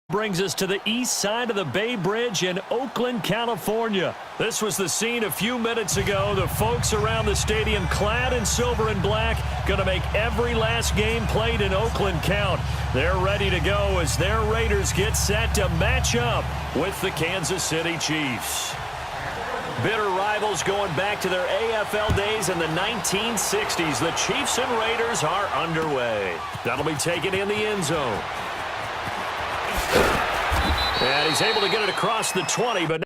Brings us to the east side of the Bay Bridge in Oakland, California. This was the scene a few minutes ago. The folks around the stadium clad in silver and black going to make every last game played in Oakland count. They're ready to go as their Raiders get set to match up with the Kansas City Chiefs. Bitter rivals going back to their AFL days in the 1960s. The Chiefs and Raiders are underway. That'll be taken in the end zone. And he's able to get it across the 20, but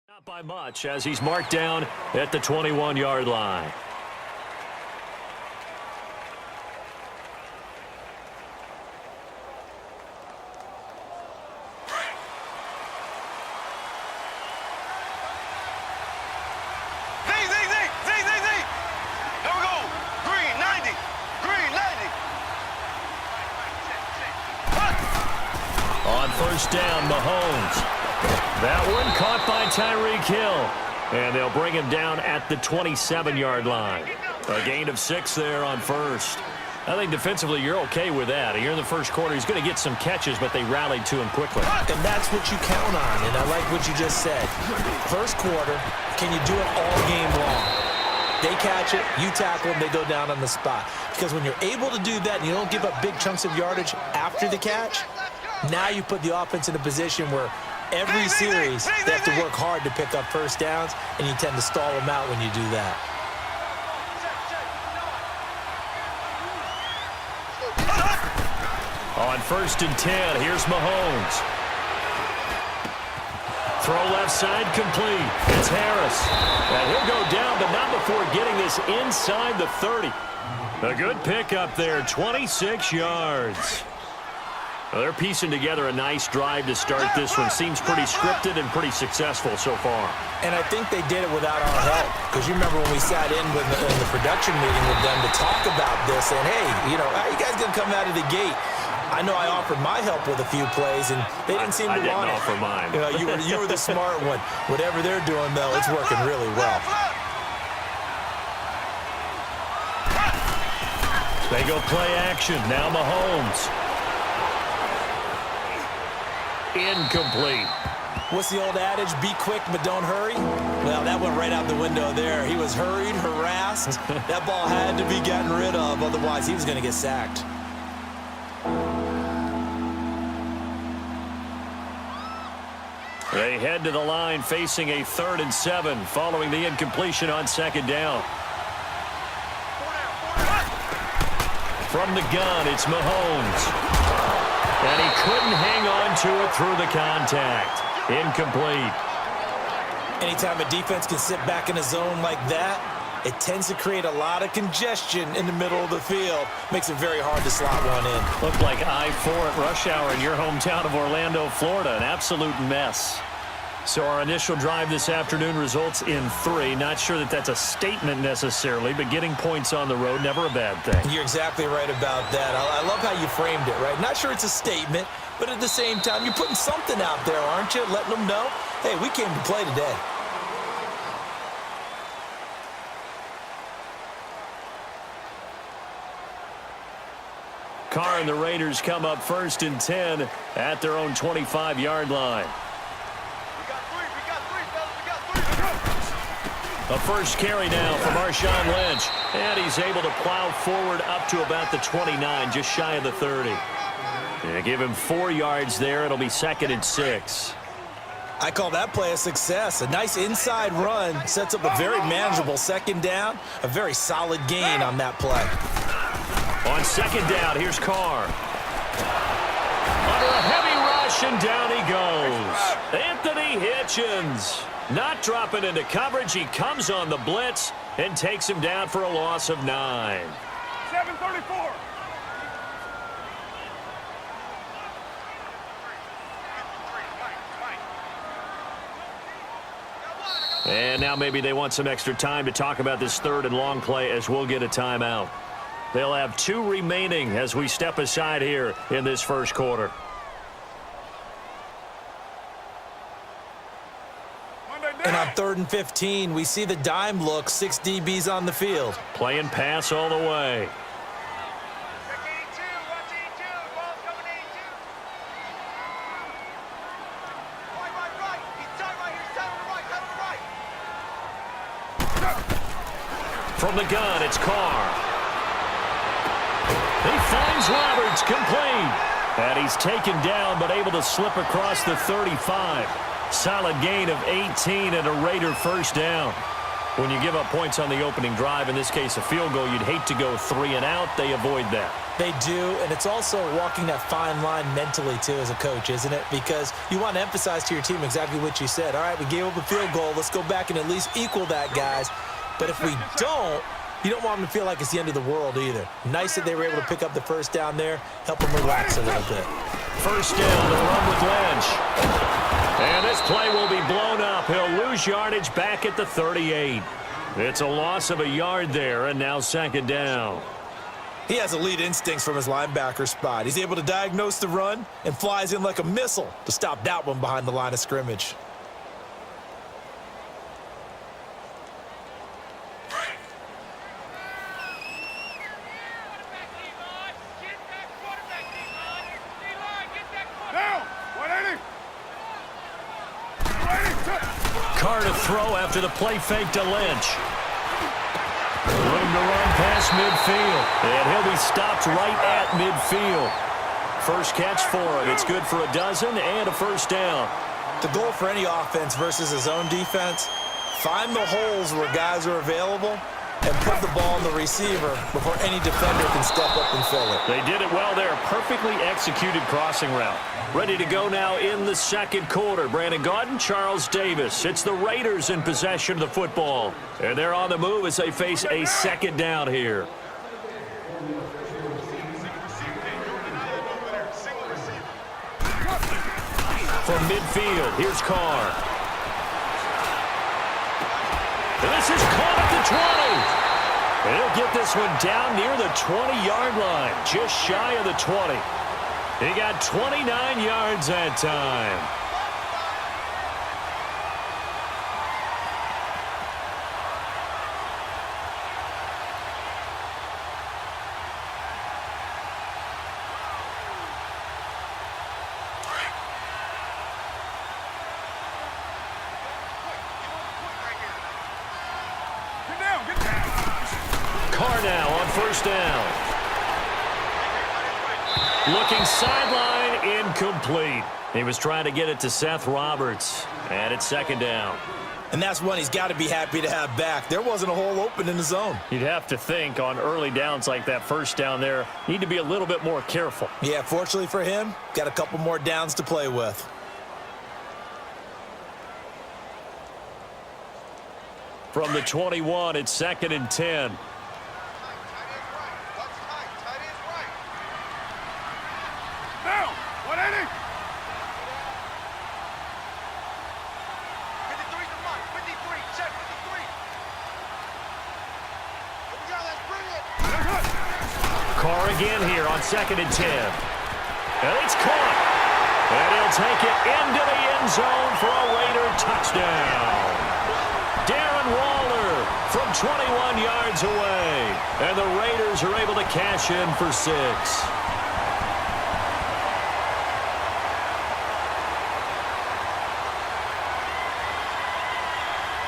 not by much as he's marked down at the 21-yard line. On first down, Mahomes. That one caught by Tyreek Hill. And they'll bring him down at the 27-yard line. A gain of 6 there on first. I think defensively you're okay with that. Here in the first quarter, he's going to get some catches, but they rallied to him quickly. And that's what you count on, and I like what you just said. First quarter, can you do it all game long? They catch it, you tackle them, they go down on the spot. Because when you're able to do that and you don't give up big chunks of yardage after the catch, now you put the offense in a position where every series they have to work hard to pick up first downs, and you tend to stall them out when you do that. On first and 10, here's Mahomes. Throw left side complete. It's Harris. And he'll go down, but not before getting this inside the 30. A good pickup there, 26 yards. Well, they're piecing together a nice drive to start this one. Seems pretty scripted and pretty successful so far. And I think they did it without our help. Because you remember when we sat in the production meeting with them to talk about this, and hey, you know, how you guys going to come out of the gate? I know I offered my help with a few plays, and they didn't seem to want it. I didn't offer mine. You know, you were the smart one. Whatever they're doing, though, it's working really well. They go play action. Now Mahomes. Incomplete. What's the old adage? Be quick, but don't hurry. Well, that went right out the window there. He was hurried, harassed. That ball had to be gotten rid of, otherwise he was going to get sacked. They head to the line facing a 3rd and 7 following the incompletion on 2nd down. From the gun, it's Mahomes. And he couldn't hang on to it through the contact. Incomplete. Anytime a defense can sit back in a zone like that, it tends to create a lot of congestion in the middle of the field. Makes it very hard to slot one in. Looked like I-4 at rush hour in your hometown of Orlando, Florida. An absolute mess. So our initial drive this afternoon results in 3. Not sure that that's a statement necessarily, but getting points on the road, never a bad thing. You're exactly right about that. I love how you framed it, right? Not sure it's a statement, but at the same time, you're putting something out there, aren't you? Letting them know, hey, we came to play today. Carr and the Raiders come up 1st and 10 at their own 25-yard line. A first carry now for Marshawn Lynch. And he's able to plow forward up to about the 29, just shy of the 30. And give him 4 yards there. It'll be 2nd and 6. I call that play a success. A nice inside run sets up a very manageable 2nd down. A very solid gain on that play. On 2nd down, here's Carr. Under a heavy rush, and down he goes. Anthony Hitchens. Not dropping into coverage. He comes on the blitz and takes him down for a loss of 9. 734. And now maybe they want some extra time to talk about this 3rd and long play as we'll get a timeout. They'll have 2 remaining as we step aside here in this first quarter. And on 3rd and 15, we see the dime look, 6 DBs on the field. Playing pass all the way. From the gun, it's Carr. He finds Roberts, complete. And he's taken down, but able to slip across the 35. Solid gain of 18 and a Raider 1st down. When you give up points on the opening drive, in this case a field goal, you'd hate to go 3 and out. They avoid that. They do, and it's also walking that fine line mentally, too, as a coach, isn't it? Because you want to emphasize to your team exactly what you said. All right, we gave up a field goal. Let's go back and at least equal that, guys. But if we don't, you don't want them to feel like it's the end of the world either. Nice that they were able to pick up the 1st down there, help them relax a little bit. 1st down, the run with Lynch. And this play will be blown up. He'll lose yardage back at the 38. It's a loss of a yard there, and now 2nd down. He has elite instincts from his linebacker spot. He's able to diagnose the run and flies in like a missile to stop that one behind the line of scrimmage. Carr to throw after the play fake to Lynch. Room to run past midfield. And he'll be stopped right at midfield. First catch for him. It's good for a dozen and a 1st down. The goal for any offense versus a zone defense, find the holes where guys are available and put the ball on the receiver before any defender can step up and fill it. They did it well there. Perfectly executed crossing route. Ready to go now in the 2nd quarter. Brandon Gaudin, Charles Davis. It's the Raiders in possession of the football. And they're on the move as they face a 2nd down here. From midfield, here's Carr. And this is caught at the 20. And he'll get this one down near the 20-yard line, just shy of the 20. He got 29 yards that time. Carr now on 1st down. Looking sideline, incomplete. He was trying to get it to Seth Roberts. And it's 2nd down. And that's one he's got to be happy to have back. There wasn't a hole open in the zone. You'd have to think on early downs like that first down there, need to be a little bit more careful. Yeah, fortunately for him, got a couple more downs to play with. From the 21, it's 2nd and 10. Now, 180. 53 to Mike. 53. Check 53. Here we go. Let's bring it. Carr again here on 2nd and 10. And it's caught. And he'll take it into the end zone for a Raider touchdown. Darren Waller from 21 yards away. And the Raiders are able to cash in for 6.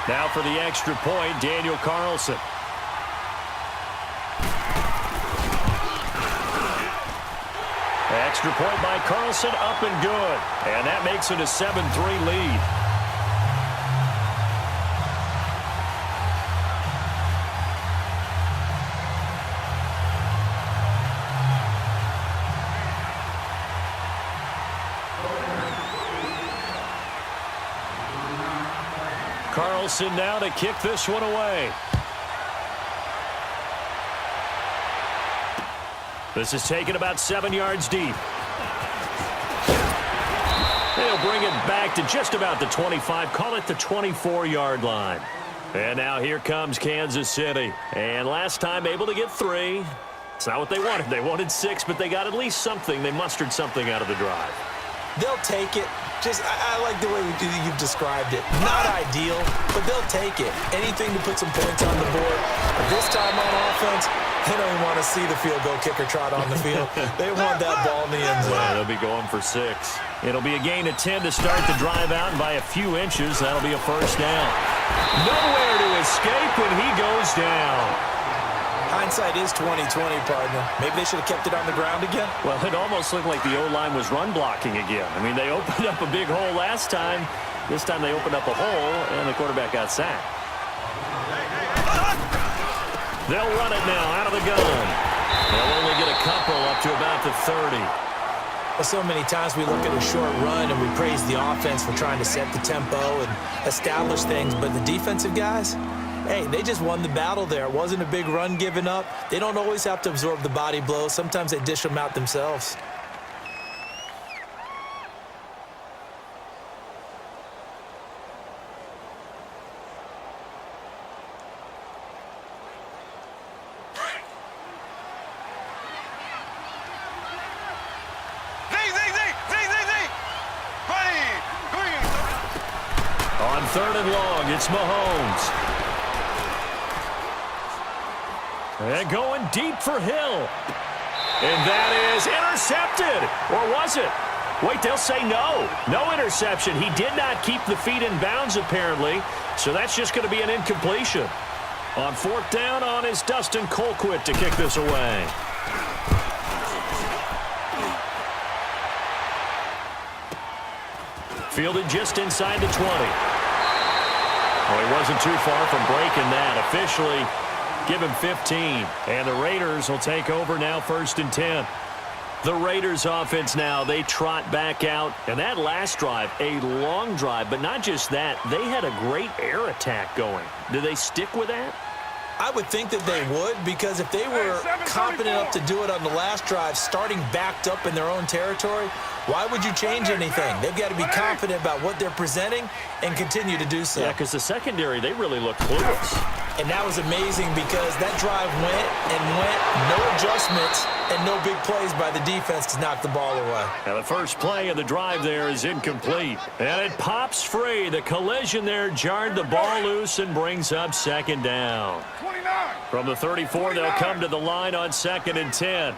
Now for the extra point, Daniel Carlson. Extra point by Carlson, up and good. And that makes it a 7-3 lead. Carlson now to kick this one away. This is taken about 7 yards deep. They'll bring it back to just about the 25, call it the 24-yard line. And now here comes Kansas City. And last time able to get 3. It's not what they wanted. They wanted 6, but they got at least something. They mustered something out of the drive. They'll take it. I like the way you've described it. Not ideal, but they'll take it. Anything to put some points on the board. But this time on offense, they don't even want to see the field goal kicker trot on the field. They want that ball in the end zone. Well, they'll be going for 6. It'll be a gain of 10 to start the drive out, and by a few inches, that'll be a first down. Nowhere to escape, and he goes down. Hindsight is 20/20, partner. Maybe they should have kept it on the ground again. Well, it almost looked like the O-line was run blocking again. I mean, they opened up a big hole last time. This time they opened up a hole, and the quarterback got sacked. They'll run it now out of the gun. They'll only get a couple up to about the 30. Well, so many times we look at a short run and we praise the offense for trying to set the tempo and establish things, but the defensive guys, hey, they just won the battle there. It wasn't a big run given up. They don't always have to absorb the body blows. Sometimes they dish them out themselves. On 3rd and long, it's Mahomes. And going deep for Hill. And that is intercepted. Or was it? Wait, they'll say no. No interception. He did not keep the feet in bounds, apparently. So that's just going to be an incompletion. On 4th down, on is Dustin Colquitt to kick this away. Fielded just inside the 20. Well, he wasn't too far from breaking that. Officially, give him 15. And the Raiders will take over now 1st and 10. The Raiders offense now, they trot back out. And that last drive, a long drive. But not just that, they had a great air attack going. Do they stick with that? I would think that they would, because if they were confident enough to do it on the last drive, starting backed up in their own territory, why would you change anything? They've got to be confident about what they're presenting and continue to do so. Yeah, because the secondary, they really looked clueless. And that was amazing because that drive went and went, no adjustments, and no big plays by the defense to knock the ball away. Now the first play of the drive there is incomplete. And it pops free. The collision there jarred the ball loose and brings up 2nd down. 29. From the 34, they'll come to the line on 2nd and 10.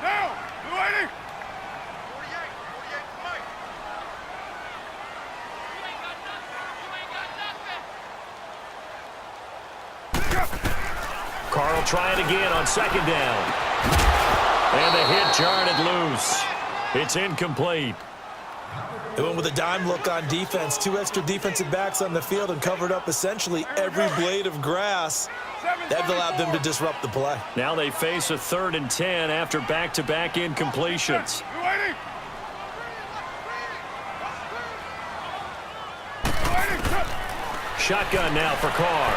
Now, 280. 48 for Mike. Carl try it again on 2nd down. And the hit jarred it loose. It's incomplete. They went with a dime look on defense. 2 extra defensive backs on the field and covered up essentially every blade of grass. That allowed them to disrupt the play. Now they face a 3rd and 10 after back-to-back incompletions. Shotgun now for Carr.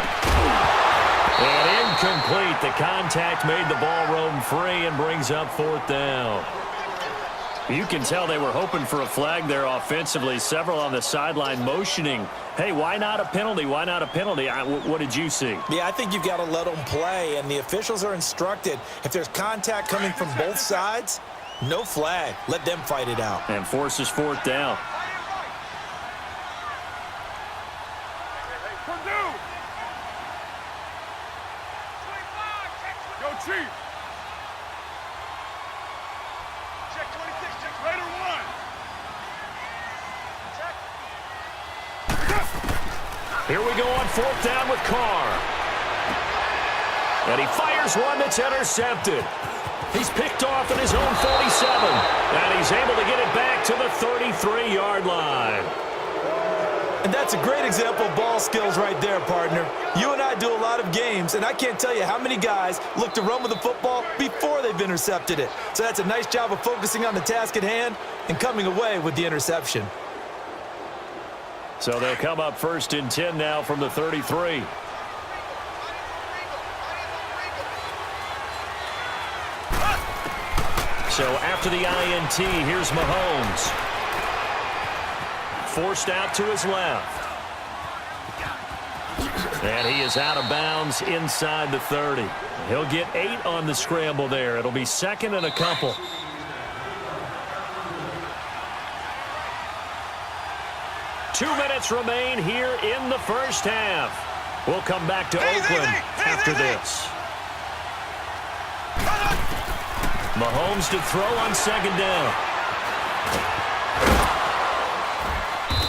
And incomplete. The contact made the ball roam free and brings up 4th down. You can tell they were hoping for a flag there offensively. Several on the sideline motioning, hey, why not a penalty? Why not a penalty? What did you see? Yeah, I think you've got to let them play, and the officials are instructed. If there's contact coming from both sides, no flag. Let them fight it out. And forces 4th down. Yo, Chief. Check 26, check Raider 1. Here we go on 4th down with Carr. And he fires one that's intercepted. He's picked off at his own 47. And he's able to get it back to the 33-yard line. And that's a great example of ball skills right there, partner. You and I do a lot of games, and I can't tell you how many guys look to run with the football before they've intercepted it. So that's a nice job of focusing on the task at hand and coming away with the interception. So they'll come up 1st and 10 now from the 33. So after the INT, here's Mahomes. Forced out to his left. And he is out of bounds inside the 30. He'll get 8 on the scramble there. It'll be 2nd and a couple. Two minutes remain here in the first half. We'll come back to Oakland after this. Mahomes to throw on 2nd down.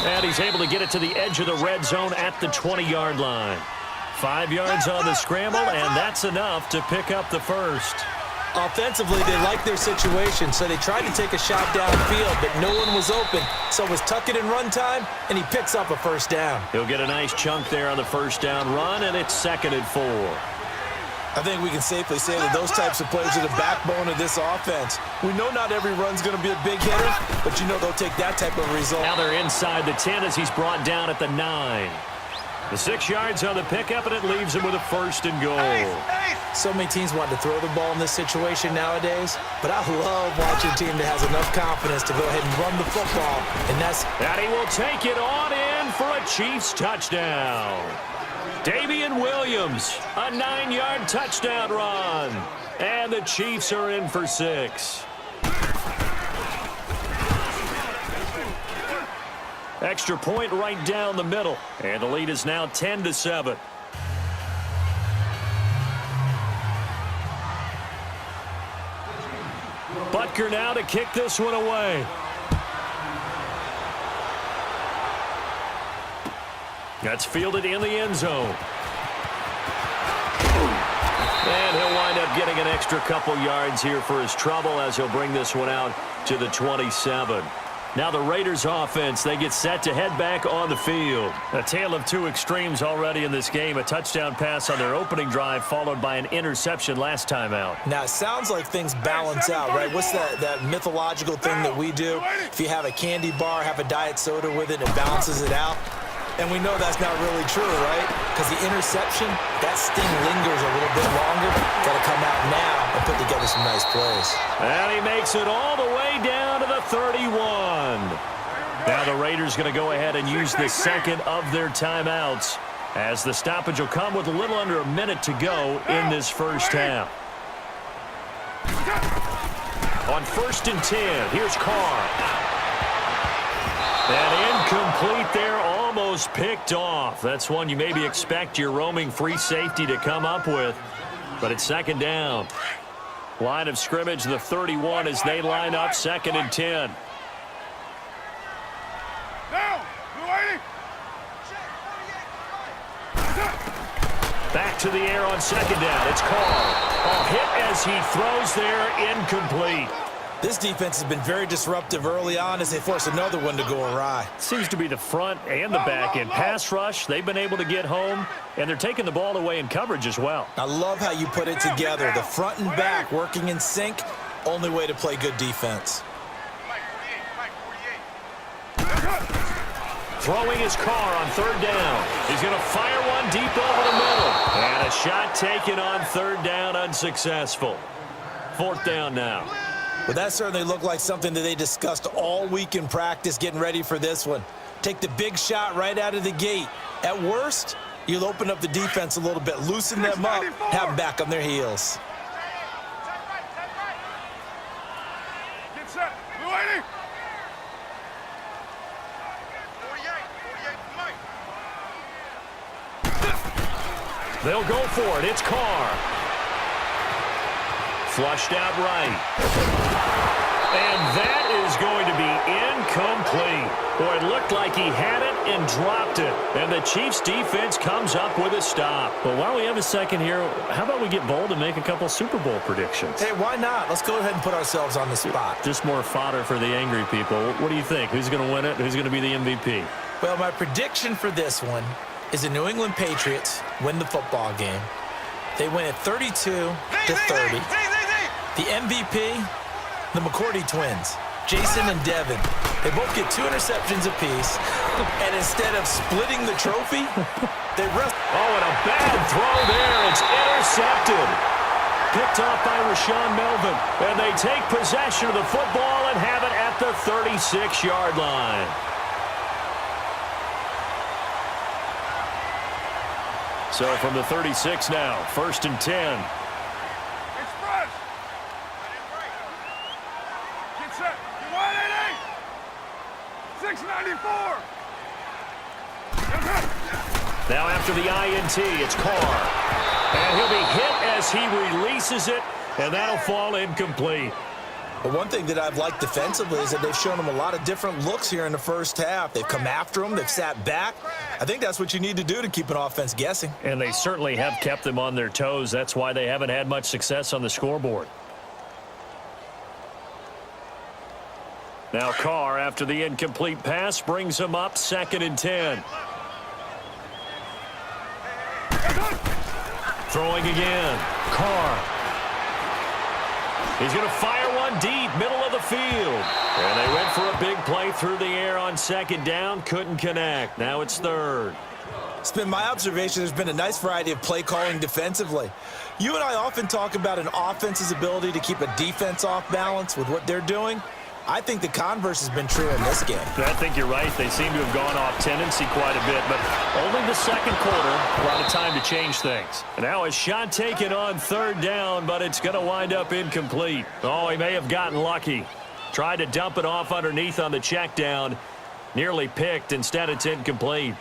And he's able to get it to the edge of the red zone at the 20-yard line. 5 yards on the scramble, and that's enough to pick up the first. Offensively, they like their situation, so they tried to take a shot downfield, but no one was open. So it was tuck it and run time, and he picks up a 1st down. He'll get a nice chunk there on the 1st down run, and it's 2nd and 4. I think we can safely say that those types of plays are the backbone of this offense. We know not every run's going to be a big hitter, but you know they'll take that type of result. Now they're inside the 10 as he's brought down at the 9. The 6 yards on the pickup, and it leaves him with a 1st and goal. So many teams want to throw the ball in this situation nowadays, but I love watching a team that has enough confidence to go ahead and run the football, and he will take it on in for a Chiefs touchdown. Damian Williams, a 9-yard touchdown run. And the Chiefs are in for 6. Extra point right down the middle. And the lead is now 10-7. Butker now to kick this one away. That's fielded in the end zone. And he'll wind up getting an extra couple yards here for his trouble as he'll bring this one out to the 27. Now the Raiders offense, they get set to head back on the field. A tale of two extremes already in this game. A touchdown pass on their opening drive followed by an interception last time out. Now it sounds like things balance out, right? What's that mythological thing that we do? If you have a candy bar, have a diet soda with it, it balances it out. And we know that's not really true, right? Because the interception, that sting lingers a little bit longer. Got to come out now and put together some nice plays. And he makes it all the way down to the 31. Now the Raiders going to go ahead and use the second of their timeouts as the stoppage will come with a little under a minute to go in this first half. On 1st and 10, here's Carr. And incomplete there, almost picked off. That's one you maybe expect your roaming free safety to come up with. But it's 2nd down. Line of scrimmage, the 31 as they line up 2nd and 10. Now, Back to the air on 2nd down. It's Carr. A hit as he throws there, incomplete. This defense has been very disruptive early on as they force another one to go awry. Seems to be the front and the back end. Pass rush, they've been able to get home, and they're taking the ball away in coverage as well. I love how you put it together. The front and back working in sync, only way to play good defense. Throwing his car on third down. He's going to fire one deep over the middle. And a shot taken on third down, unsuccessful. Fourth down now. Well, that certainly looked like something that they discussed all week in practice getting ready for this one. Take the big shot right out of the gate. At worst, you'll open up the defense a little bit, loosen them up, have them back on their heels. Get set. Blue 80. 48, They'll go for it. It's Carr. Flushed out right. And that is going to be incomplete. Boy, it looked like he had it and dropped it. And the Chiefs defense comes up with a stop. But while we have a second here, how about we get bold and make a couple Super Bowl predictions? Hey, why not? Let's go ahead and put ourselves on the spot. Just more fodder for the angry people. What do you think? Who's going to win it? Who's going to be the MVP? Well, my prediction for this one is the New England Patriots win the football game. They win it 32-30. The MVP, the McCourty twins, Jason and Devin. They both get 2 interceptions apiece, and instead of splitting the trophy, they rest. Oh, and a bad throw there. It's intercepted. Picked off by Rashawn Melvin, and they take possession of the football and have it at the 36-yard line. So from the 36 now, 1st and 10. Express. Get set. You 180. 694. Now after the INT, it's Carr. And he'll be hit as he releases it, and that'll fall incomplete. But one thing that I've liked defensively is that they've shown them a lot of different looks here in the first half. They've come after them. They've sat back. I think that's what you need to do to keep an offense guessing. And they certainly have kept them on their toes. That's why they haven't had much success on the scoreboard. Now Carr, after the incomplete pass, brings him up 2nd and 10. Throwing again. Carr. He's going to fire one deep, middle of the field. And they went for a big play through the air on 2nd down. Couldn't connect. Now it's 3rd. It's been my observation there's been a nice variety of play calling defensively. You and I often talk about an offense's ability to keep a defense off balance with what they're doing. I think the converse has been true in this game. I think you're right. They seem to have gone off tendency quite a bit, but only the 2nd quarter brought a time to change things. And now a shot taken on 3rd down, but it's going to wind up incomplete. Oh, he may have gotten lucky. Tried to dump it off underneath on the check down. Nearly picked. Instead, it's incomplete.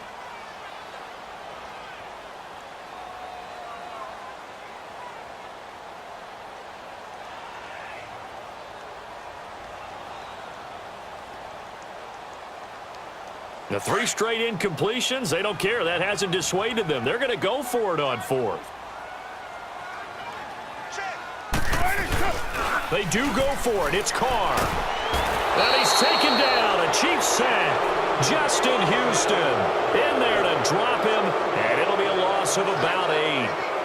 The 3 straight incompletions, they don't care. That hasn't dissuaded them. They're going to go for it on 4th. They do go for it. It's Carr. And he's taken down. A Chiefs sack. Justin Houston in there to drop him, and it'll be a loss of about 8.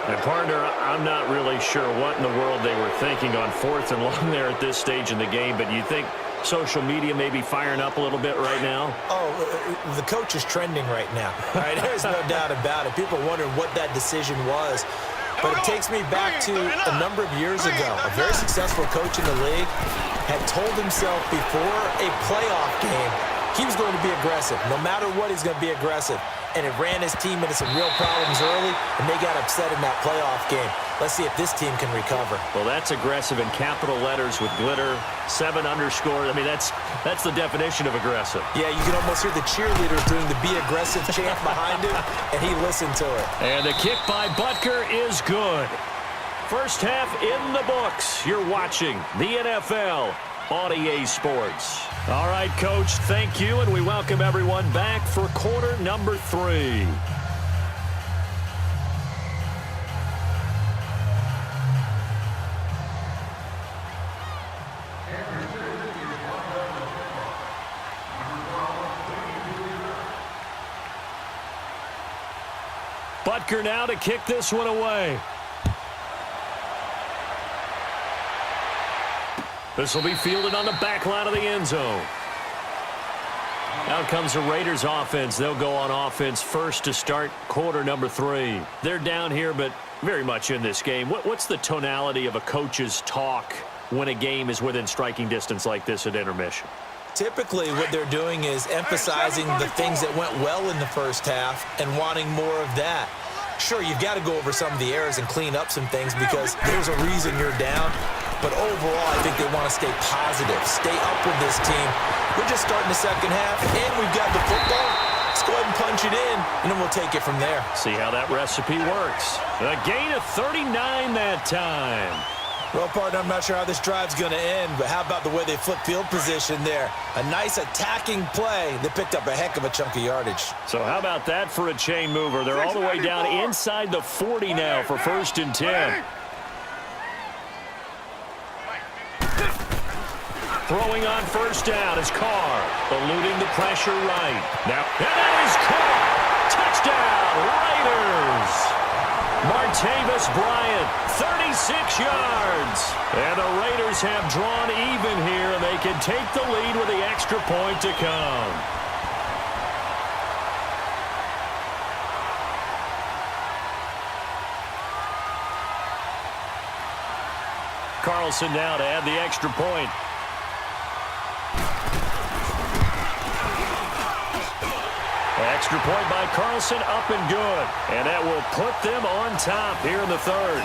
And, partner, I'm not really sure what in the world they were thinking on 4th and long there at this stage in the game, but you think social media may be firing up a little bit right now? Oh, the coach is trending right now. All right, there's no doubt about it. People wondering what that decision was. But it takes me back to a number of years ago. A very successful coach in the league had told himself before a playoff game he was going to be aggressive. No matter what, he's going to be aggressive. And it ran his team into some real problems early, and they got upset in that playoff game. Let's see if this team can recover. Well, that's aggressive in capital letters with glitter, 7 underscore. I mean, that's the definition of aggressive. Yeah, you can almost hear the cheerleaders doing the be aggressive chant behind him, and he listened to it. And the kick by Butker is good. First half in the books. You're watching the NFL on EA Sports. All right, Coach, thank you, and we welcome everyone back for quarter number 3. Butker now to kick this one away. This will be fielded on the back line of the end zone. Out comes the Raiders offense. They'll go on offense first to start quarter number 3. They're down here, but very much in this game. What's the tonality of a coach's talk when a game is within striking distance like this at intermission? Typically, what they're doing is emphasizing the things that went well in the first half and wanting more of that. Sure, you've got to go over some of the errors and clean up some things because there's a reason you're down. But overall, I think they want to stay positive, stay up with this team. We're just starting the second half, and we've got the football. Let's go ahead and punch it in, and then we'll take it from there. See how that recipe works. A gain of 39 that time. Well, partner, I'm not sure how this drive's going to end, but how about the way they flip field position there? A nice attacking play that picked up a heck of a chunk of yardage. So how about that for a chain mover? They're all the way down inside the 40 now for 1st and 10. Throwing on 1st down is Carr, eluding the pressure right. Now, and that is caught. Touchdown, Raiders. Martavis Bryant, 36 yards. And the Raiders have drawn even here, and they can take the lead with the extra point to come. Carlson now to add the extra point. Extra point by Carlson, up and good. And that will put them on top here in the 3rd.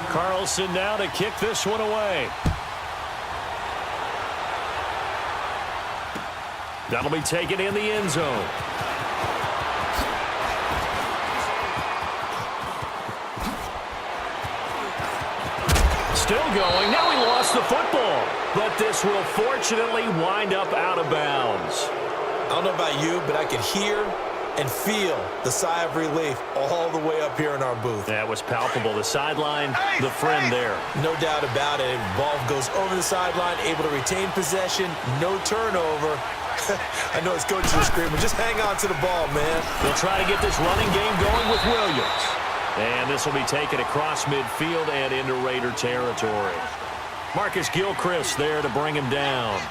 Carlson now to kick this one away. That'll be taken in the end zone. Still going. Now he lost the football. But this will fortunately wind up out of bounds. I don't know about you, but I could hear and feel the sigh of relief all the way up here in our booth. That was palpable. The sideline, the friend there. No doubt about it. Ball goes over the sideline, able to retain possession, no turnover. I know his coaches are screaming, just hang on to the ball, man. They'll try to get this running game going with Williams. And this will be taken across midfield and into Raider territory. Marcus Gilchrist there to bring him down.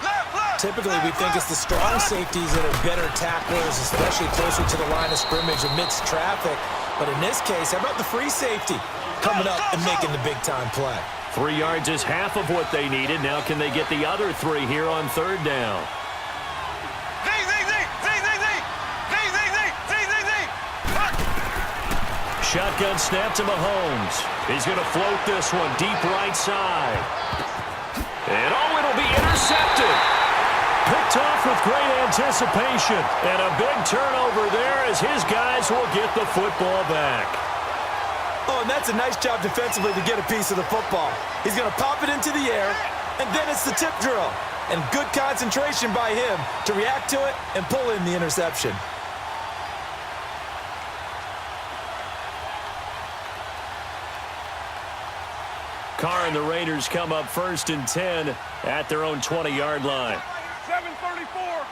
Typically, we think it's the strong safeties that are better tacklers, especially closer to the line of scrimmage amidst traffic. But in this case, how about the free safety coming up and making the big-time play? 3 yards is half of what they needed. Now can they get the other 3 here on 3rd down? Shotgun snap to Mahomes. He's going to float this one deep right side. And oh, it'll be intercepted. Picked off with great anticipation. And a big turnover there as his guys will get the football back. Oh, and that's a nice job defensively to get a piece of the football. He's going to pop it into the air, and then it's the tip drill. And good concentration by him to react to it and pull in the interception. Carr and the Raiders come up 1st and 10 at their own 20-yard line. 7:34.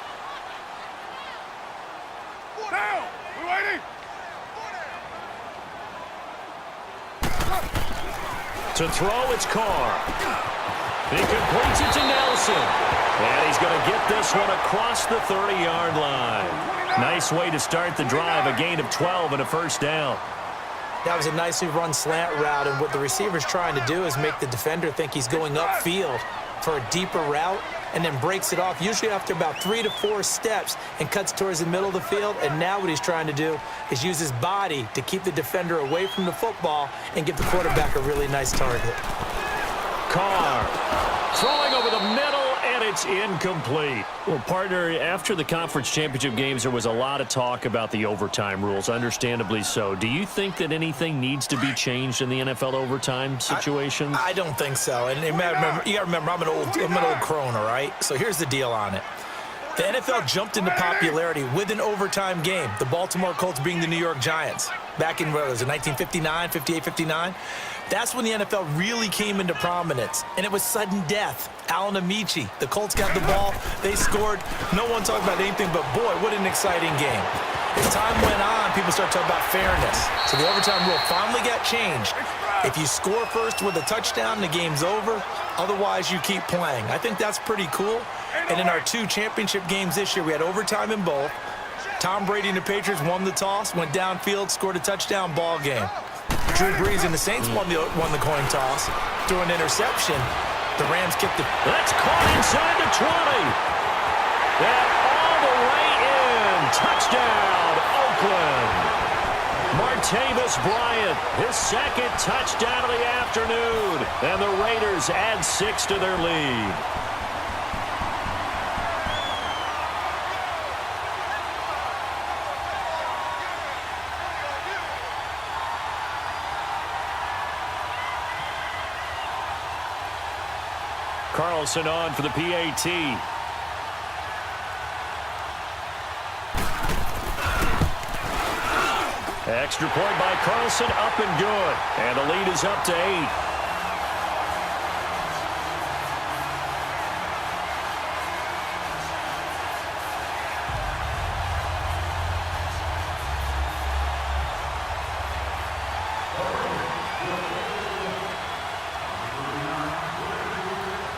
Down. We waiting. To throw, it's Carr. He completes it to Nelson. And he's going to get this one across the 30-yard line. Nice way to start the drive, a gain of 12 and a 1st down. That was a nicely run slant route, and what the receiver's trying to do is make the defender think he's going upfield for a deeper route and then breaks it off, usually after about 3 to 4 steps, and cuts towards the middle of the field. And now what he's trying to do is use his body to keep the defender away from the football and give the quarterback a really nice target. Carr throwing over the middle, and it's incomplete. Well, partner, after the conference championship games, there was a lot of talk about the overtime rules, understandably so. Do you think that anything needs to be changed in the NFL overtime situations? I don't think so. And you got to remember, I'm an old crone, all right? So here's the deal on it. The NFL jumped into popularity with an overtime game, the Baltimore Colts being the New York Giants. Back in, what was it, 1959, 58, 59? That's when the NFL really came into prominence, and it was sudden death. Alan Amici, the Colts got the ball, they scored. No one talked about anything but, boy, what an exciting game. As time went on, people started talking about fairness. So the overtime rule finally got changed. If you score first with a touchdown, the game's over. Otherwise, you keep playing. I think that's pretty cool. And in our 2 championship games this year, we had overtime in both. Tom Brady and the Patriots won the toss, went downfield, scored a touchdown, ball game. Drew Brees and the Saints won the coin toss. Threw an interception. The Rams kicked it. That's caught inside the 20. And all the way in. Touchdown, Oakland. Martavis Bryant, his 2nd touchdown of the afternoon. And the Raiders add 6 to their lead. Carlson on for the PAT. Extra point by Carlson, up and good. And the lead is up to 8.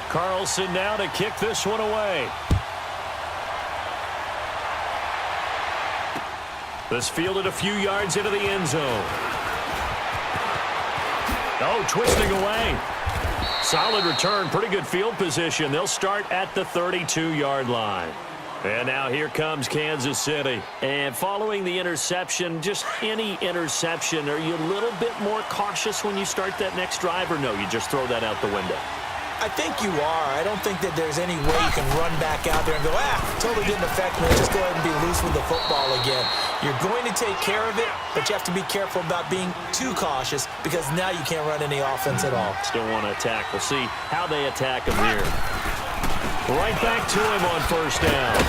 Carlson now to kick this one away. This fielded a few yards into the end zone. Oh, twisting away. Solid return, pretty good field position. They'll start at the 32-yard line. And now here comes Kansas City. And following the interception, just any interception, are you a little bit more cautious when you start that next drive, or no, you just throw that out the window? I think you are. I don't think that there's any way you can run back out there and go, totally didn't affect me. Just go ahead and be loose with the football again. You're going to take care of it, but you have to be careful about being too cautious because now you can't run any offense at all. Still want to attack. We'll see how they attack him here. Right back to him on first down.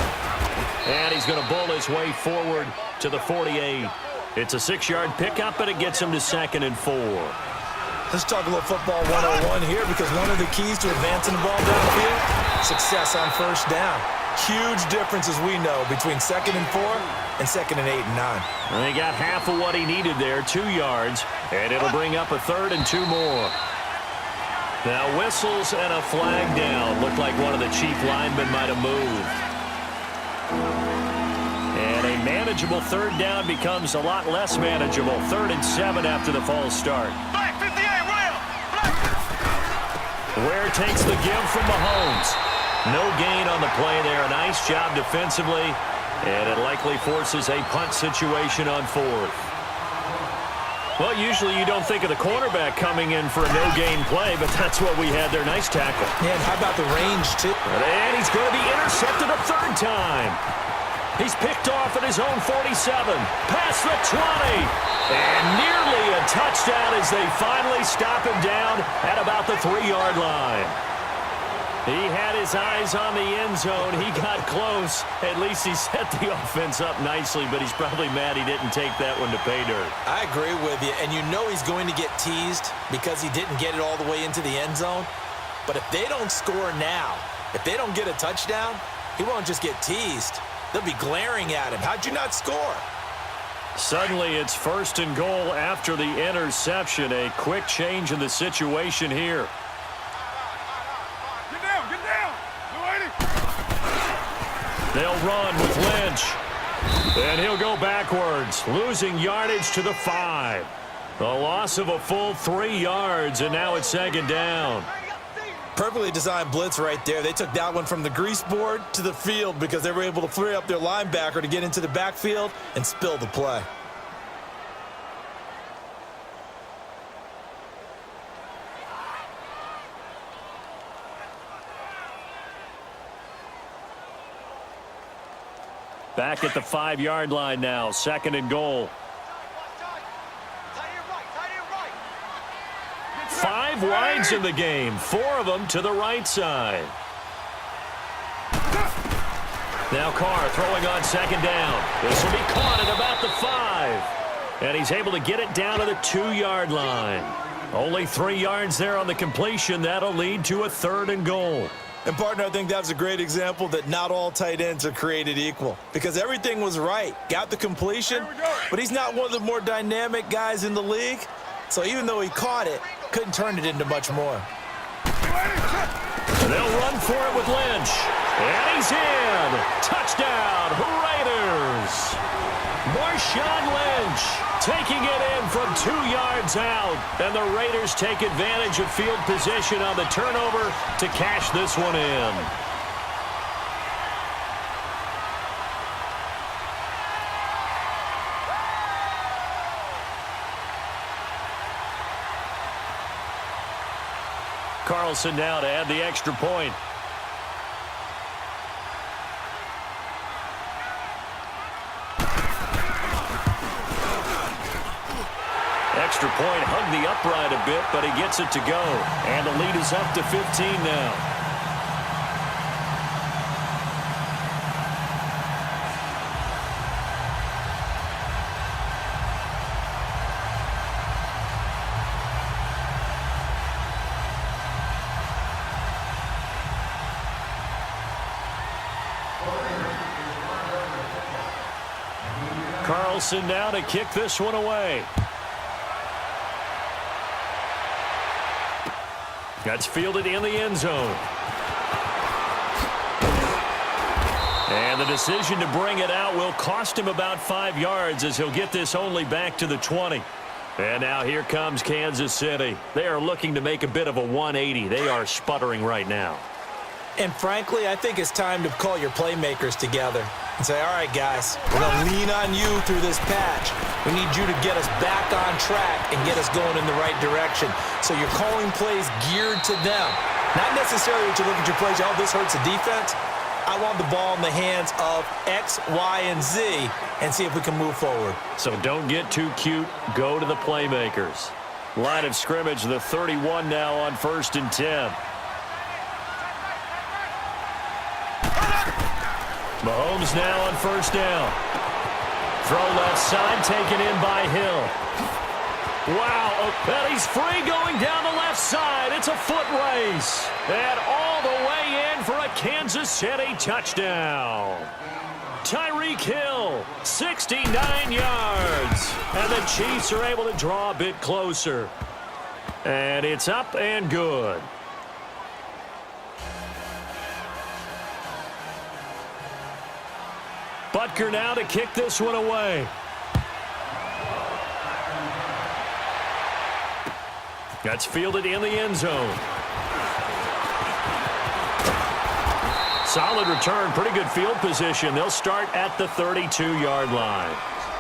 And he's going to bull his way forward to the 48. It's a 6-yard pickup, but it gets him to 2nd and 4. Let's talk a little football 101 here because one of the keys to advancing the ball downfield, success on first down. Huge difference, as we know, between 2nd and 4 and 2nd and 8 and 9. And he got half of what he needed there, 2 yards, and it'll bring up a 3rd and 2 more. Now whistles and a flag down. Looked like one of the chief linemen might have moved. And a manageable 3rd down becomes a lot less manageable. 3rd and 7 after the false start. Ware takes the give from Mahomes. No gain on the play there. A nice job defensively. And it likely forces a punt situation on 4th. Well, usually you don't think of the cornerback coming in for a no-gain play, but that's what we had there. Nice tackle. Yeah, and how about the range, too? And he's going to be intercepted a 3rd time. He's picked off at his own 47. Past the 20. And nearly a touchdown as they finally stop him down at about the 3-yard line. He had his eyes on the end zone. He got close. At least he set the offense up nicely, but he's probably mad he didn't take that one to pay dirt. I agree with you, and you know he's going to get teased because he didn't get it all the way into the end zone. But if they don't score now, if they don't get a touchdown, he won't just get teased. They'll be glaring at him. How'd you not score? Suddenly it's 1st and goal after the interception. A quick change in the situation here. Get down, get down. They'll run with Lynch. And he'll go backwards, losing yardage to the 5. A loss of a full 3 yards, and now it's 2nd down. Perfectly designed blitz right there. They took that one from the grease board to the field because they were able to free up their linebacker to get into the backfield and spill the play. Back at the 5-yard line now, 2nd and goal. 5 wides in the game, 4 of them to the right side. Now Carr throwing on second down. This will be caught at about the 5. And he's able to get it down to the 2-yard line. Only 3 yards there on the completion. That'll lead to a 3rd and goal. And, partner, I think that was a great example that not all tight ends are created equal because everything was right. Got the completion, but he's not one of the more dynamic guys in the league. So even though he caught it, couldn't turn it into much more. And they'll run for it with Lynch. And he's in. Touchdown, Raiders. Marshawn Lynch taking it in from 2 yards out. And the Raiders take advantage of field position on the turnover to cash this one in. Carlson now to add the extra point. Extra point hugged the upright a bit, but he gets it to go. And the lead is up to 15 now. Carlson now to kick this one away. That's fielded in the end zone. And the decision to bring it out will cost him about 5 yards as he'll get this only back to the 20. And now here comes Kansas City. They are looking to make a bit of a 180. They are sputtering right now. And frankly, I think it's time to call your playmakers together and say, all right, guys, we're going to lean on you through this patch. We need you to get us back on track and get us going in the right direction. So you're calling plays geared to them. Not necessarily that you look at your plays, oh, this hurts the defense. I want the ball in the hands of X, Y, and Z and see if we can move forward. So don't get too cute. Go to the playmakers. Line of scrimmage, the 31 now on 1st and 10. Mahomes now on 1st down. Throw left side, taken in by Hill. Wow, and he's free going down the left side. It's a foot race. And all the way in for a Kansas City touchdown. Tyreek Hill, 69 yards. And the Chiefs are able to draw a bit closer. And it's up and good. Butker now to kick this one away. That's fielded in the end zone. Solid return, pretty good field position. They'll start at the 32-yard line.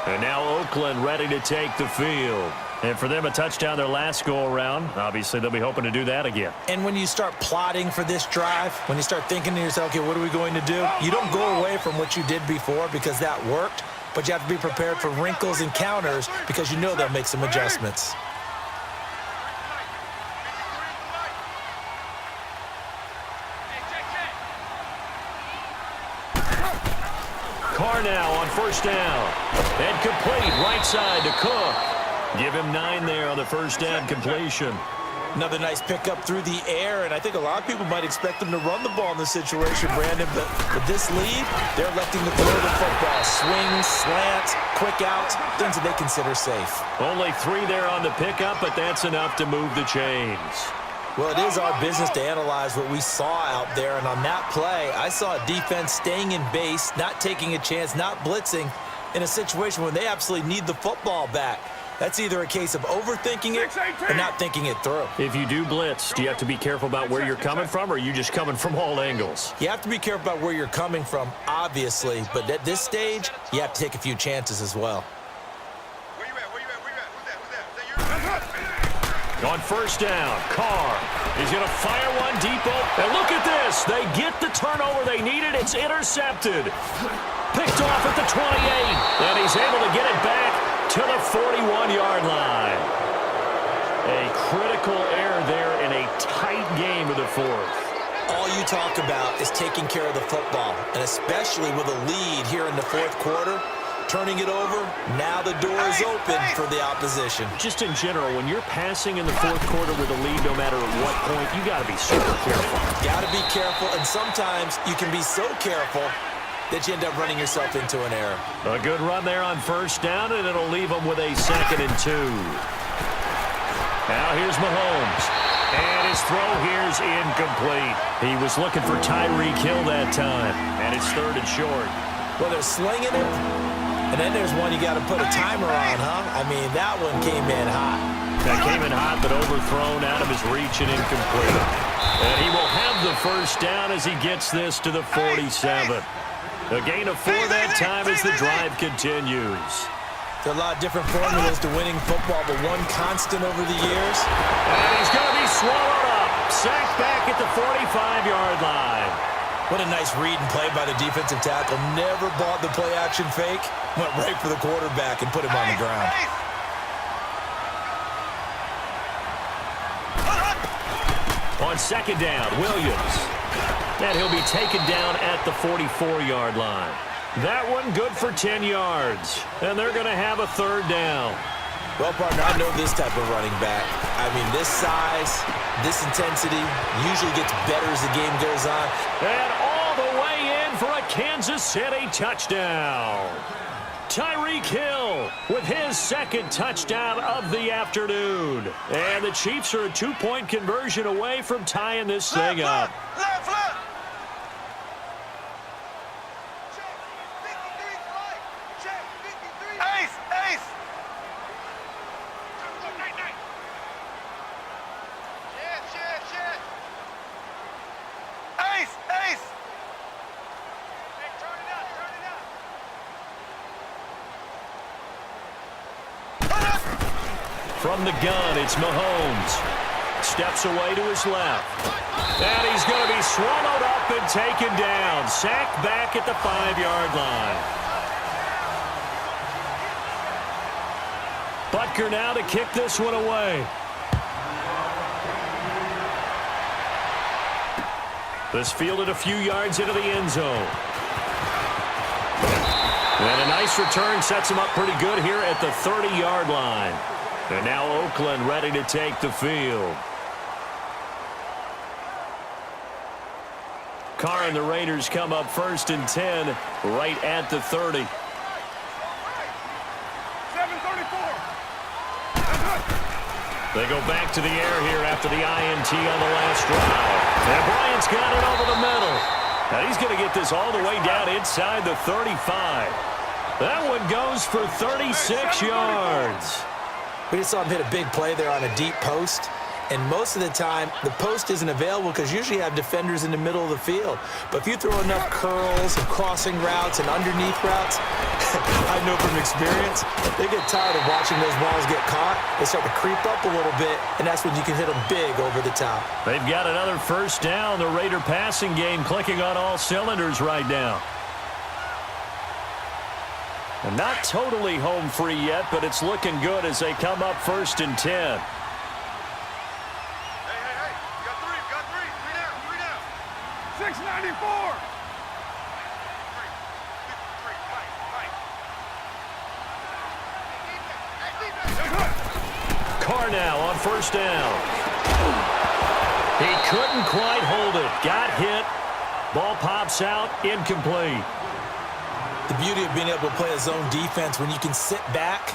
And now Oakland ready to take the field. And for them, a touchdown their last go-around. Obviously, they'll be hoping to do that again. And when you start plotting for this drive, when you start thinking to yourself, okay, what are we going to do? You don't go away from what you did before because that worked, but you have to be prepared for wrinkles and counters because you know they'll make some adjustments. Carr now on 1st down. And complete right side to Cook. Give him 9 there on the 1st down completion. Another nice pickup through the air, and I think a lot of people might expect them to run the ball in this situation, Brandon, but with this lead, they're electing to throw the football. Swings, slants, quick outs, things that they consider safe. Only 3 there on the pickup, but that's enough to move the chains. Well, it is our business to analyze what we saw out there, and on that play, I saw a defense staying in base, not taking a chance, not blitzing, in a situation when they absolutely need the football back. That's either a case of overthinking it or not thinking it through. If you do blitz, do you have to be careful about where you're coming from, or are you just coming from all angles? You have to be careful about where you're coming from, obviously, but at this stage, you have to take a few chances as well. Where you at? Where you at? Where you at? Who's that? Is that you? On 1st down, Carr is going to fire one deep open. And look at this. They get the turnover they needed. It's intercepted. Picked off at the 28. And he's able to get it back to the 41-yard line. A critical error there in a tight game of the 4th. all you talk about is taking care of the football, and especially with a lead here in the fourth quarter, turning it over, now the door is open for the opposition. Just in general, when you're passing in the fourth quarter with a lead, no matter at what point, you got to be super careful. Got to be careful, and sometimes you can be so careful that you end up running yourself into an error. A good run there on first down, and it'll leave them with a 2nd and 2. Now here's Mahomes. And his throw here's incomplete. He was looking for Tyreek Hill that time, and it's 3rd and short. Well, they're slinging it, and then there's one you got to put a timer on, huh? I mean, that one came in hot. That came in hot, but overthrown out of his reach and incomplete. And he will have the first down as he gets this to the 47. A gain of 4 that time as the drive continues. There are a lot of different formulas to winning football, but one constant over the years. And he's going to be swallowed up. Sacked back at the 45-yard line. What a nice read and play by the defensive tackle. Never bought the play-action fake. Went right for the quarterback and put him on the ground. On 2nd down, Williams. And he'll be taken down at the 44-yard line. That one good for 10 yards. And they're going to have a 3rd down. Well, partner, I know this type of running back. I mean, this size, this intensity usually gets better as the game goes on. And all the way in for a Kansas City touchdown. Tyreek Hill with his 2nd touchdown of the afternoon. And the Chiefs are a 2-point conversion away from tying this thing up. Left. Check. 53. Ace. Shit. Ace. Hey, turn it up. From the gun, it's Mahomes. Steps away to his left. And he's going to be swallowed up and taken down. Sacked back at the 5-yard line. Butker now to kick this one away. This fielded a few yards into the end zone. And a nice return sets him up pretty good here at the 30-yard line. And now Oakland ready to take the field. Carr and the Raiders come up 1st and 10 right at the 30. 7:34. They go back to the air here after the INT on the last drive. And Bryant's got it over the middle. And he's going to get this all the way down inside the 35. That one goes for 36 yards. We just saw him hit a big play there on a deep post. And most of the time, the post isn't available because usually you have defenders in the middle of the field. But if you throw enough curls and crossing routes and underneath routes, I know from experience, they get tired of watching those balls get caught. They start to creep up a little bit, and that's when you can hit them big over the top. They've got another first down. The Raider passing game clicking on all cylinders right now. And not totally home free yet, but it's looking good as they come up 1st and 10. Hey. You got three. Three down. 694. Carr now on 1st down. He couldn't quite hold it. Got hit. Ball pops out. Incomplete. The beauty of being able to play a zone defense when you can sit back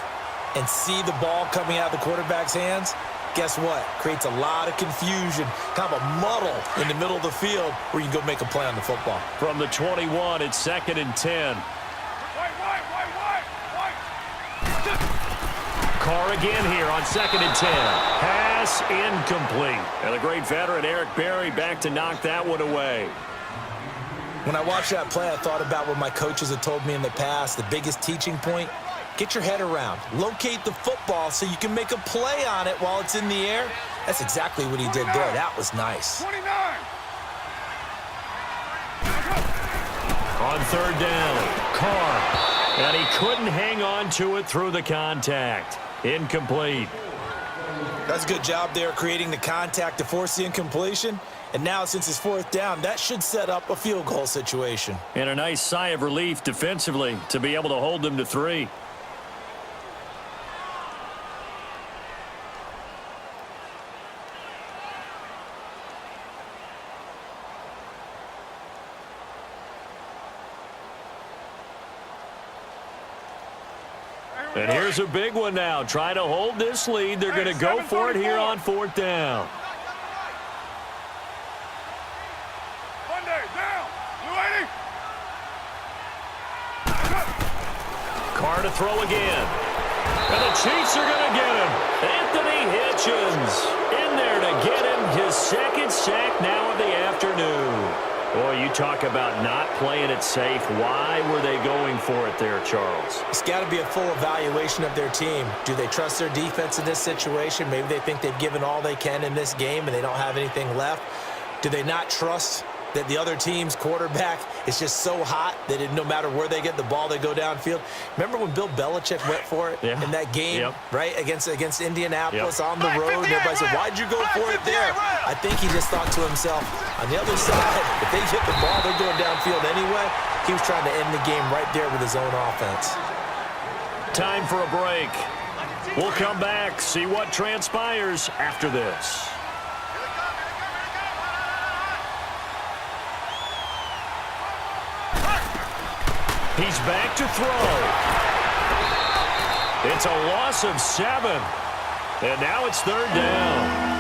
and see the ball coming out of the quarterback's hands, guess what? Creates a lot of confusion, kind of a muddle in the middle of the field where you can go make a play on the football. From the 21, it's 2nd and 10. White. Carr again here on 2nd and 10. Pass incomplete. And the great veteran Eric Berry back to knock that one away. When I watched that play, I thought about what my coaches had told me in the past. The biggest teaching point, get your head around. Locate the football so you can make a play on it while it's in the air. That's exactly what he did there. That was nice. 29. On 3rd down, Carr. And he couldn't hang on to it through the contact. Incomplete. That's a good job there creating the contact to force the incompletion. And now, since it's fourth down, that should set up a field goal situation. And a nice sigh of relief defensively to be able to hold them to 3. And here's a big one now. Trying to hold this lead. They're going to go for it here on fourth down. Monday, down. Blue 80. Carr to throw again. And the Chiefs are going to get him. Anthony Hitchens in there to get him his second sack now of the afternoon. Boy, you talk about not playing it safe. Why were they going for it there, Charles? It's got to be a full evaluation of their team. Do they trust their defense in this situation? Maybe they think they've given all they can in this game and they don't have anything left. Do they not trust that the other team's quarterback is just so hot that no matter where they get the ball, they go downfield? Remember when Bill Belichick went for it in that game, right, against Indianapolis on the road? And everybody said, why'd you go for it there? I think he just thought to himself, on the other side, if they hit the ball, they're going downfield anyway. He was trying to end the game right there with his own offense. Time for a break. We'll come back, see what transpires after this. He's back to throw. It's a loss of 7. And now it's third down.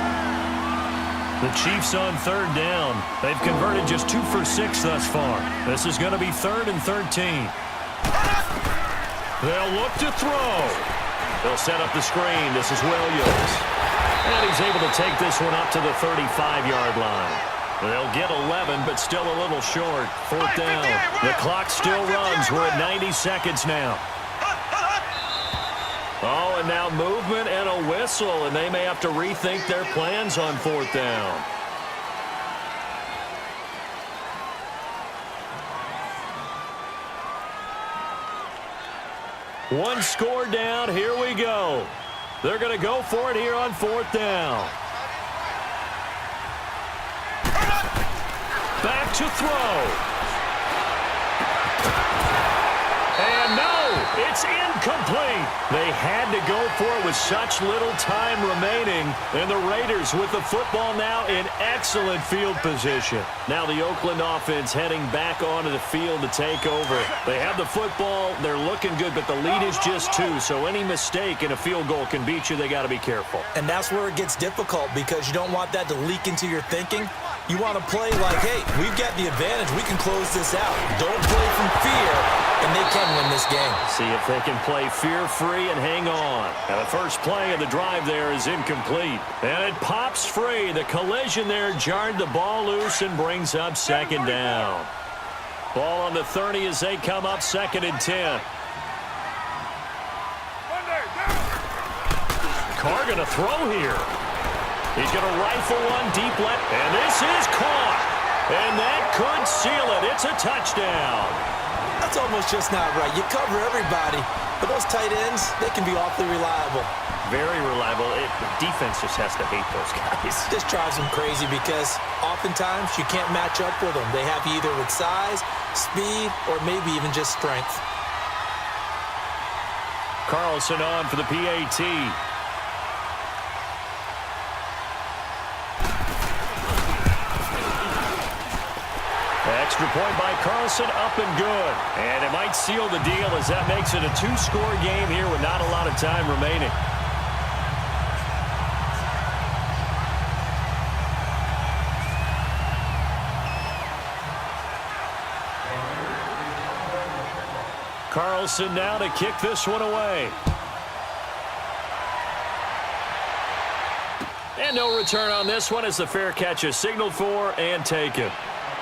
The Chiefs on third down. They've converted just 2 for 6 thus far. This is going to be 3rd and 13. They'll look to throw. They'll set up the screen. This is Williams. And he's able to take this one up to the 35-yard line. They'll get 11, but still a little short. Fourth down. The clock still runs. We're at 90 seconds now. Oh, and now movement and a whistle, and they may have to rethink their plans on fourth down. One score down. Here we go. They're going to go for it here on fourth down. Back to throw. And no, it's incomplete. They had to go for it with such little time remaining. And the Raiders with the football now in excellent field position. Now the Oakland offense heading back onto the field to take over. They have the football. They're looking good, but the lead is just 2. So any mistake in a field goal can beat you. They got to be careful. And that's where it gets difficult because you don't want that to leak into your thinking. You want to play like, hey, we've got the advantage. We can close this out. Don't play from fear, and they can win this game. See if they can play fear-free and hang on. And the first play of the drive there is incomplete. And it pops free. The collision there jarred the ball loose and brings up second down. Ball on the 30 as they come up 2nd and 10. Carr going to throw here. He's going to rifle one deep left, and this is caught. And that could seal it. It's a touchdown. That's almost just not right. You cover everybody, but those tight ends, they can be awfully reliable. Very reliable. The defense just has to hate those guys. This drives them crazy because oftentimes you can't match up with them. They have you either with size, speed, or maybe even just strength. Carlson on for the PAT. Extra point by Carlson, up and good. And it might seal the deal as that makes it a 2-score game here with not a lot of time remaining. Carlson now to kick this one away. And no return on this one as the fair catch is signaled for and taken.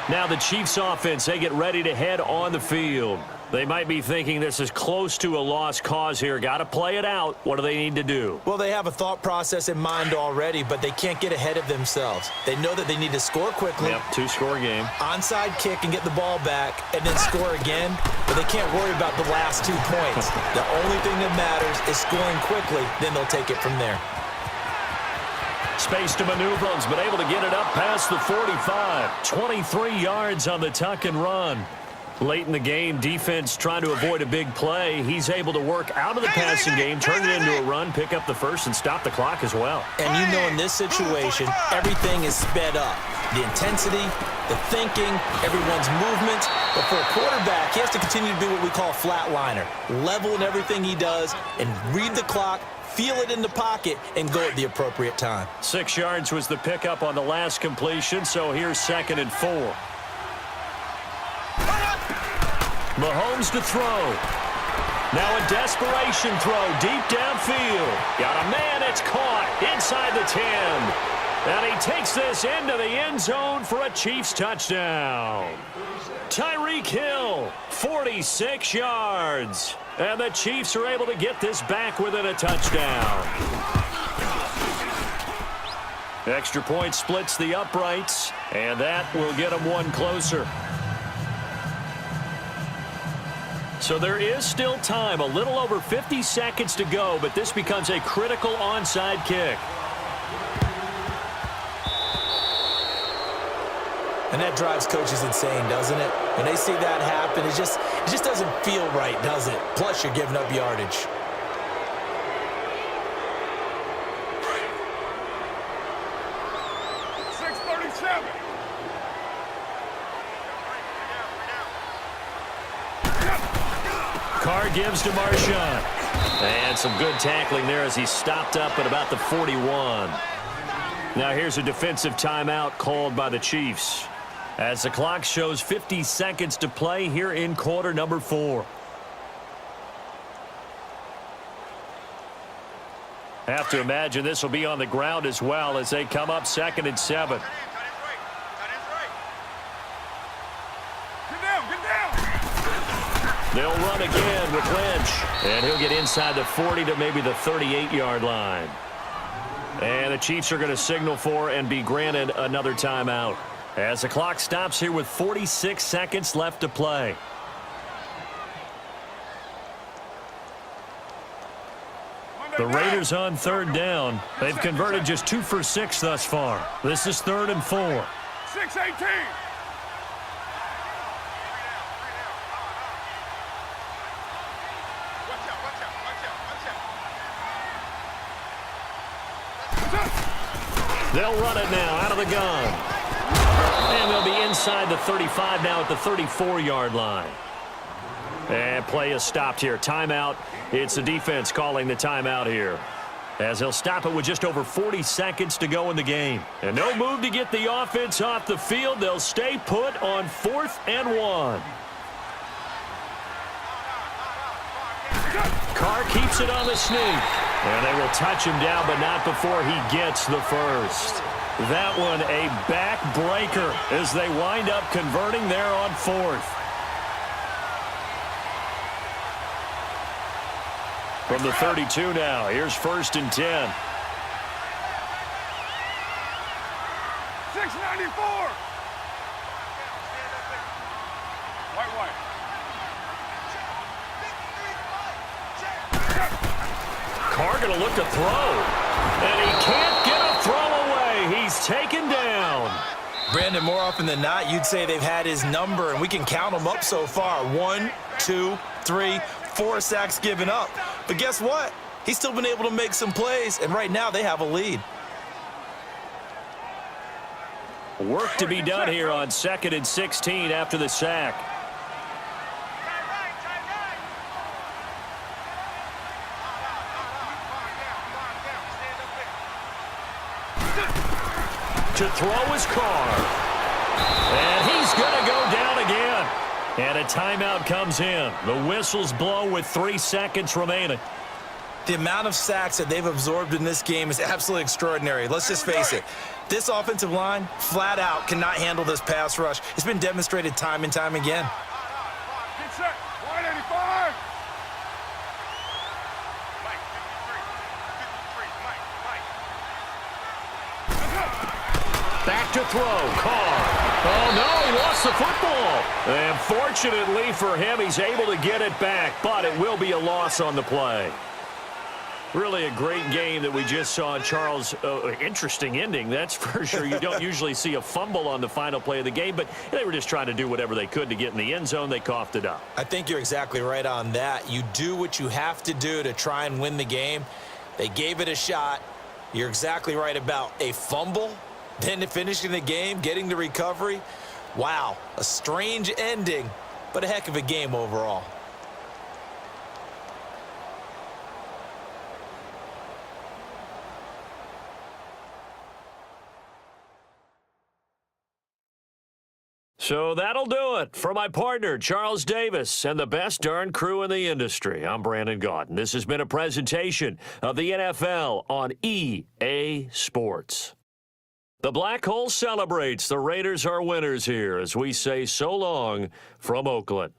Now the Chiefs offense, they get ready to head on the field. They might be thinking this is close to a lost cause here. Got to play it out. What do they need to do? Well, they have a thought process in mind already, but they can't get ahead of themselves. They know that they need to score quickly. Yep, 2-score game. Onside kick and get the ball back and then score again, but they can't worry about the last 2 points. The only thing that matters is scoring quickly, then they'll take it from there. Space to maneuver. He's been able to get it up past the 45. 23 yards on the tuck and run. Late in the game, defense trying to avoid a big play. He's able to work out of the passing game, turn it into a run, pick up the first, and stop the clock as well. And you know in this situation, everything is sped up. The intensity, the thinking, everyone's movement. But for a quarterback, he has to continue to do what we call flatliner. Level in everything he does and read the clock, feel it in the pocket, and go at the appropriate time. 6 yards was the pickup on the last completion, so here's 2nd and 4. Mahomes to throw. Now a desperation throw deep downfield. Got a man, it's caught inside the 10. And he takes this into the end zone for a Chiefs touchdown. Tyreek Hill, 46 yards. And the Chiefs are able to get this back within a touchdown. Extra point splits the uprights, and that will get them one closer. So there is still time, a little over 50 seconds to go, but this becomes a critical onside kick. And that drives coaches insane, doesn't it? When they see that happen, it just doesn't feel right, does it? Plus, you're giving up yardage. Carr gives to Marshawn. And some good tackling there as he stopped up at about the 41. Now here's a defensive timeout called by the Chiefs as the clock shows 50 seconds to play here in quarter number 4. Have to imagine this will be on the ground as well as they come up 2nd and 7. They'll run again with Lynch. And he'll get inside the 40 to maybe the 38-yard line. And the Chiefs are going to signal for and be granted another timeout as the clock stops here with 46 seconds left to play. The Raiders on 3rd down. They've converted just 2 for 6 thus far. This is 3rd and 4. 6-18. They'll run it now out of the gun. And they'll be inside the 35 now at the 34-yard line. And play is stopped here. Timeout. It's the defense calling the timeout here, as they'll stop it with just over 40 seconds to go in the game. And no move to get the offense off the field. They'll stay put on 4th and 1. Carr keeps it on the sneak. And they will touch him down, but not before he gets the first. That one a backbreaker as they wind up converting there on 4th. From the 32 now, here's 1st and 10. 694. White. Carr going to look to throw. And he can't get a throw away. He's taken down. Brandon, more often than not, you'd say they've had his number, and we can count them up so far. 1, 2, 3, 4 sacks given up. But guess what? He's still been able to make some plays, and right now they have a lead. Work to be done here on 2nd and 16 after the sack. To throw is Carr. And he's going to go down again. And a timeout comes in. The whistles blow with 3 seconds remaining. The amount of sacks that they've absorbed in this game is absolutely extraordinary. Let's just face it. This offensive line, flat out, cannot handle this pass rush. It's been demonstrated time and time again. Get set. 185. Back to throw. Carr. Oh, no, he lost the football. And fortunately for him, he's able to get it back, but it will be a loss on the play. Really a great game that we just saw, Charles. Interesting ending, that's for sure. You don't usually see a fumble on the final play of the game, but they were just trying to do whatever they could to get in the end zone. They coughed it up. I think you're exactly right on that. You do what you have to do to try and win the game. They gave it a shot. You're exactly right about a fumble, then finishing the game, getting the recovery. Wow, a strange ending, but a heck of a game overall. So that'll do it. For my partner, Charles Davis, and the best darn crew in the industry, I'm Brandon Gaudin. This has been a presentation of the NFL on EA Sports. The Black Hole celebrates. The Raiders are winners here as we say so long from Oakland.